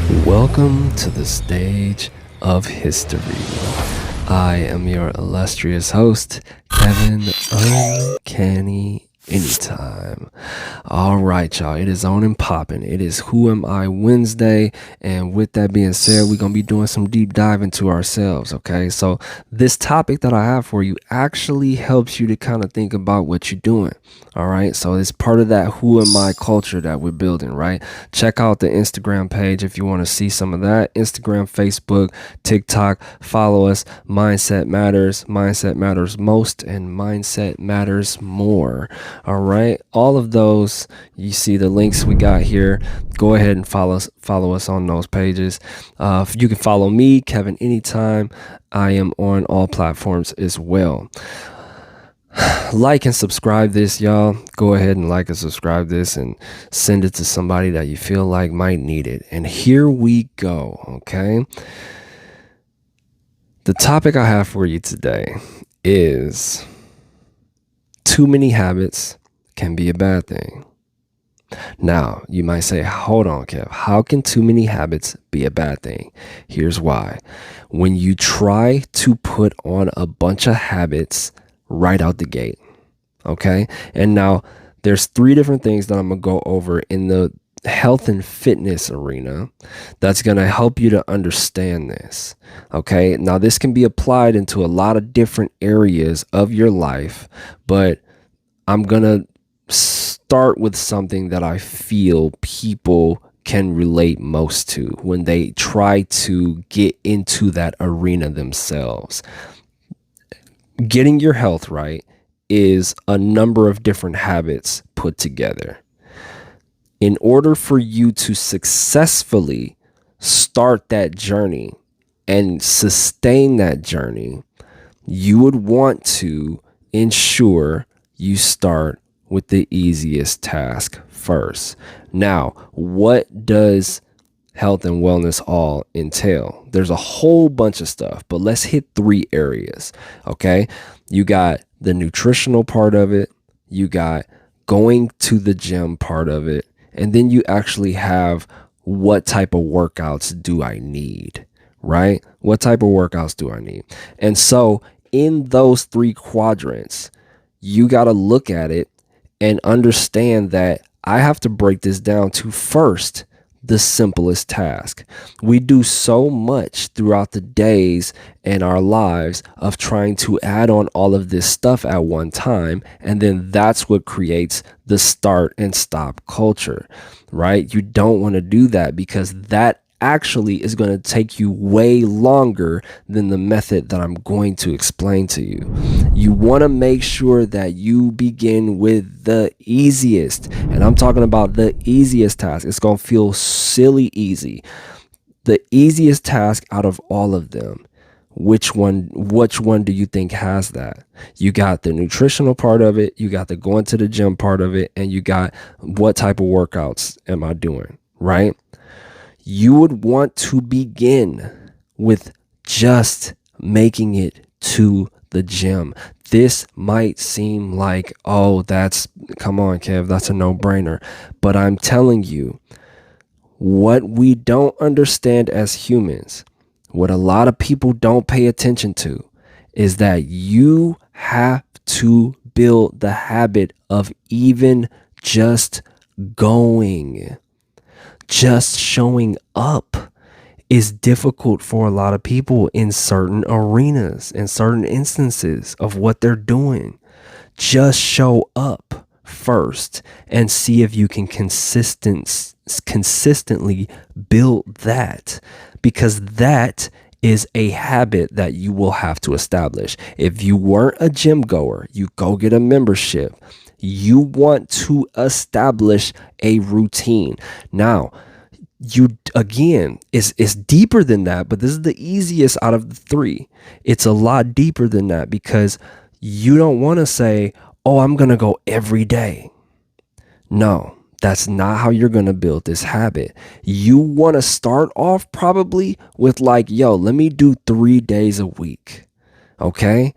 Welcome to the stage of history. I am your illustrious host, Kevin Uncanny Anytime. All right, y'all. It is on and popping. It is Who Am I Wednesday. And with that being said, we're going to be doing some deep dive into ourselves. Okay. So this topic that I have for you actually helps you to kind of think about what you're doing. All right. So it's part of that Who Am I culture that we're building, right? Check out the Instagram page if you want to see some of that. Instagram, Facebook, TikTok. Follow us. Mindset Matters, Mindset Matters Most, and Mindset Matters More. All right. All of those, you see the links we got here. Go ahead and follow us on those pages. You can follow me, Kevin, anytime. I am on all platforms as well. Like and subscribe this, y'all. Go ahead and like and subscribe this and send it to somebody that you feel like might need it. And here we go. Okay. The topic I have for you today is too many habits can be a bad thing. Now, you might say, hold on, Kev, how can too many habits be a bad thing? Here's why. When you try to put on a bunch of habits right out the gate, okay? And now there's three different things that I'm going to go over in the health and fitness arena that's going to help you to understand this. Okay. Now this can be applied into a lot of different areas of your life, but I'm going to start with something that I feel people can relate most to when they try to get into that arena themselves. Getting your health right is a number of different habits put together. In order for you to successfully start that journey and sustain that journey, you would want to ensure you start with the easiest task first. Now, what does health and wellness all entail? There's a whole bunch of stuff, but let's hit three areas. Okay. You got the nutritional part of it. You got going to the gym part of it. And then you actually have what type of workouts do I need, right? What type of workouts do I need? And so in those three quadrants, you got to look at it and understand that I have to break this down to first the simplest task. We do so much throughout the days and our lives of trying to add on all of this stuff at one time. And then that's what creates the start and stop culture, right? You don't want to do that because that actually is going to take you way longer than the method that I'm going to explain to you. You want to make sure that you begin with the easiest, and I'm talking about the easiest task. It's going to feel silly easy. The easiest task out of all of them. Which one do you think has that? You got the nutritional part of it, you got the going to the gym part of it, and you got what type of workouts am I doing, right? You would want to begin with just making it to the gym. This might seem like, oh, come on, Kev, that's a no-brainer. But I'm telling you, what we don't understand as humans, what a lot of people don't pay attention to, is that you have to build the habit of even just going. Just showing up is difficult for a lot of people in certain arenas, in certain instances of what they're doing. Just show up first and see if you can consistently build that, because that is a habit that you will have to establish. If you weren't a gym goer, you go get a membership. You want to establish a routine. Now, it's deeper than that, but this is the easiest out of the three. It's a lot deeper than that because you don't want to say, oh, I'm going to go every day. No, that's not how you're going to build this habit. You want to start off probably with like, yo, let me do 3 days a week. Okay.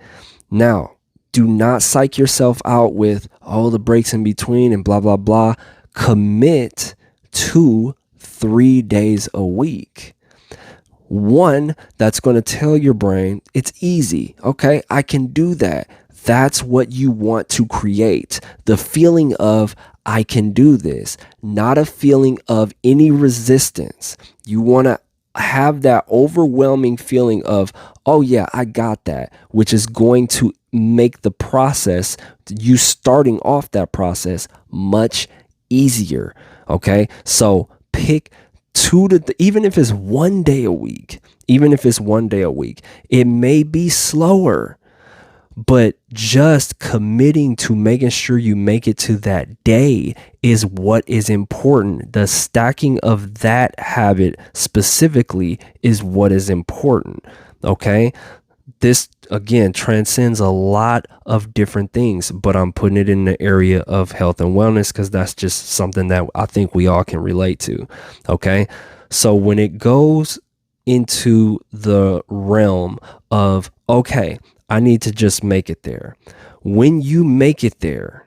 Now, do not psych yourself out with all the breaks in between and blah, blah, blah. Commit to 3 days a week. One, that's going to tell your brain it's easy. Okay, I can do that. That's what you want to create. The feeling of I can do this, not a feeling of any resistance. You want to have that overwhelming feeling of, oh yeah, I got that, which is going to make the process, you starting off that process, much easier. Okay, so pick even if it's 1 day a week, it may be slower, but just committing to making sure you make it to that day is what is important. The stacking of that habit specifically is what is important. Okay. This again transcends a lot of different things, but I'm putting it in the area of health and wellness because that's just something that I think we all can relate to. Okay. So when it goes into the realm of, okay, I need to just make it there. When you make it there,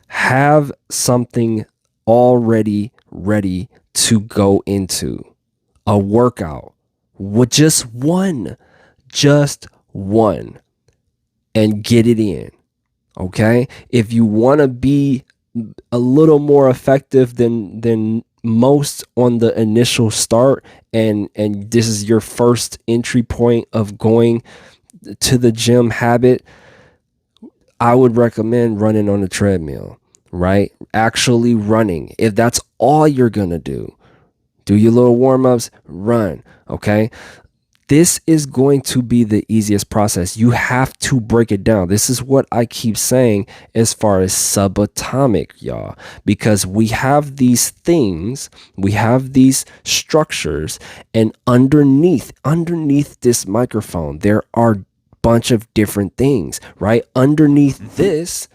have something already ready to go into a workout with just one, and get it in. Okay. If you want to be a little more effective than most on the initial start, and this is your first entry point of going to the gym habit, I would recommend running on the treadmill, right? Actually running. If that's all you're going to do your little warm-ups, run. Okay. This is going to be the easiest process. You have to break it down. This is what I keep saying as far as subatomic, y'all, because we have these things, we have these structures, and underneath this microphone, there are a bunch of different things, right? Underneath this,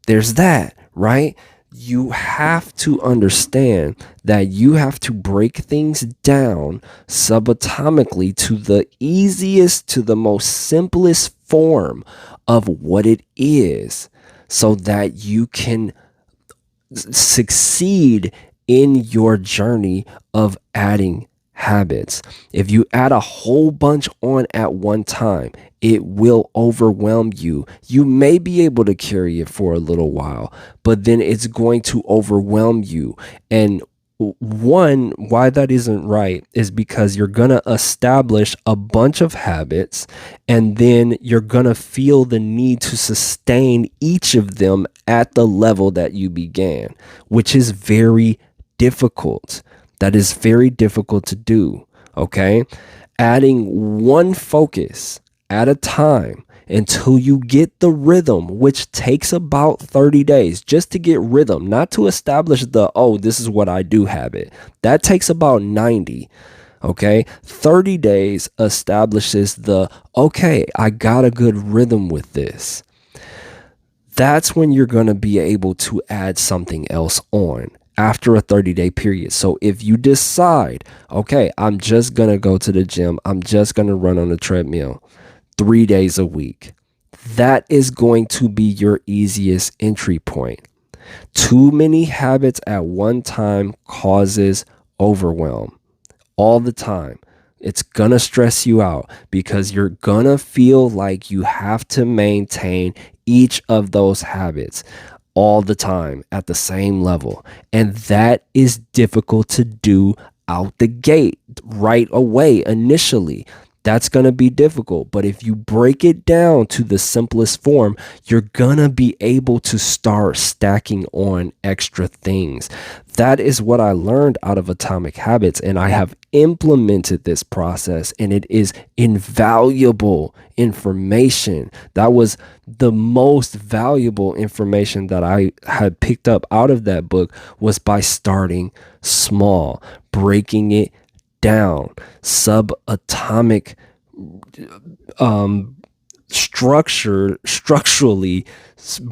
there's that, right? You have to understand that you have to break things down subatomically to the easiest, to the most simplest form of what it is, so that you can succeed in your journey of adding habits. If you add a whole bunch on at one time, it will overwhelm you. You may be able to carry it for a little while, but then it's going to overwhelm you. And one, why that isn't right is because you're going to establish a bunch of habits, and then you're going to feel the need to sustain each of them at the level that you began, which is very difficult. That is very difficult to do. Okay. Adding one focus at a time until you get the rhythm, which takes about 30 days just to get rhythm, not to establish the, oh, this is what I do habit. That takes about 90. Okay. 30 days establishes the, okay, I got a good rhythm with this. That's when you're going to be able to add something else on after a 30-day period. So if you decide, okay, I'm just going to go to the gym, I'm just going to run on the treadmill 3 days a week, that is going to be your easiest entry point. Too many habits at one time causes overwhelm all the time. It's gonna stress you out because you're gonna feel like you have to maintain each of those habits all the time at the same level. And that is difficult to do out the gate right away initially. That's going to be difficult. But if you break it down to the simplest form, you're going to be able to start stacking on extra things. That is what I learned out of Atomic Habits. And I have implemented this process, and it is invaluable information. That was the most valuable information that I had picked up out of that book, was by starting small, breaking it down, subatomic structurally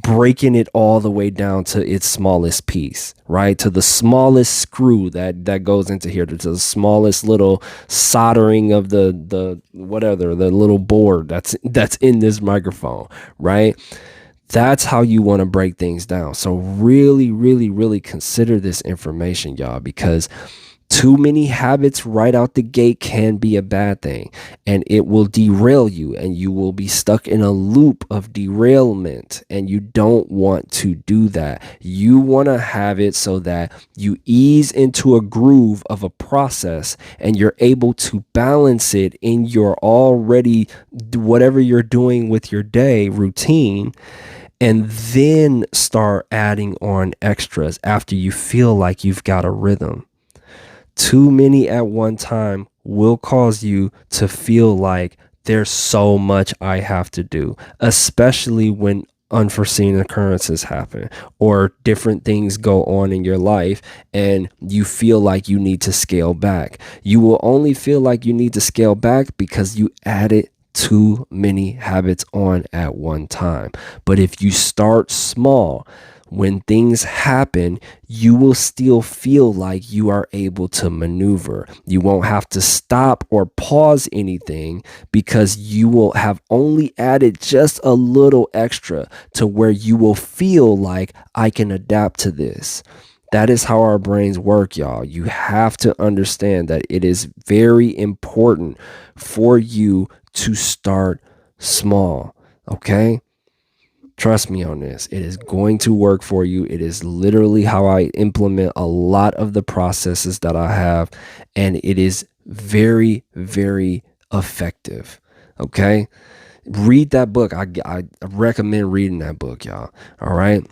breaking it all the way down to its smallest piece, right? To the smallest screw that goes into here, to the smallest little soldering of the whatever, the little board that's in this microphone, right? That's how you want to break things down. So really, really, really consider this information, y'all, because Too many habits right out the gate can be a bad thing, and it will derail you, and you will be stuck in a loop of derailment, and you don't want to do that. You want to have it so that you ease into a groove of a process, and you're able to balance it in your already whatever you're doing with your day routine, and then start adding on extras after you feel like you've got a rhythm. Too many at one time will cause you to feel like there's so much I have to do, especially when unforeseen occurrences happen or different things go on in your life and you feel like you need to scale back. You will only feel like you need to scale back because you added too many habits on at one time. But if you start small, when things happen, you will still feel like you are able to maneuver. You won't have to stop or pause anything because you will have only added just a little extra to where you will feel like I can adapt to this. That is how our brains work, y'all. You have to understand that it is very important for you to start small, okay? Trust me on this. It is going to work for you. It is literally how I implement a lot of the processes that I have, and it is very, very effective. Okay? Read that book. I recommend reading that book, y'all. All right?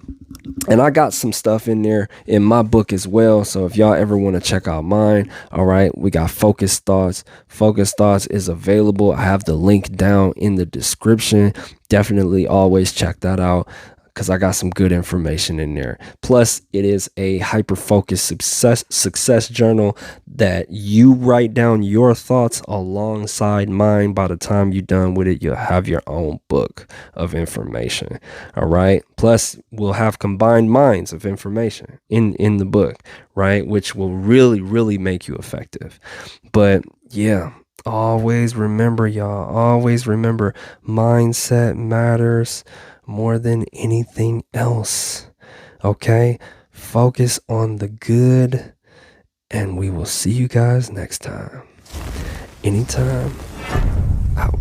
And I got some stuff in there in my book as well. So if y'all ever want to check out mine, all right, we got Focused Thoughts. Focused Thoughts is available. I have the link down in the description. Definitely always check that out because I got some good information in there. Plus, it is a hyper-focused success journal that you write down your thoughts alongside mine. By the time you're done with it, you'll have your own book of information. All right. Plus, we'll have combined minds of information in the book, right? Which will really, really make you effective. But yeah, always remember, y'all, always remember, mindset matters more than anything else. Okay? Focus on the good, and we will see you guys next time. Anytime. Out.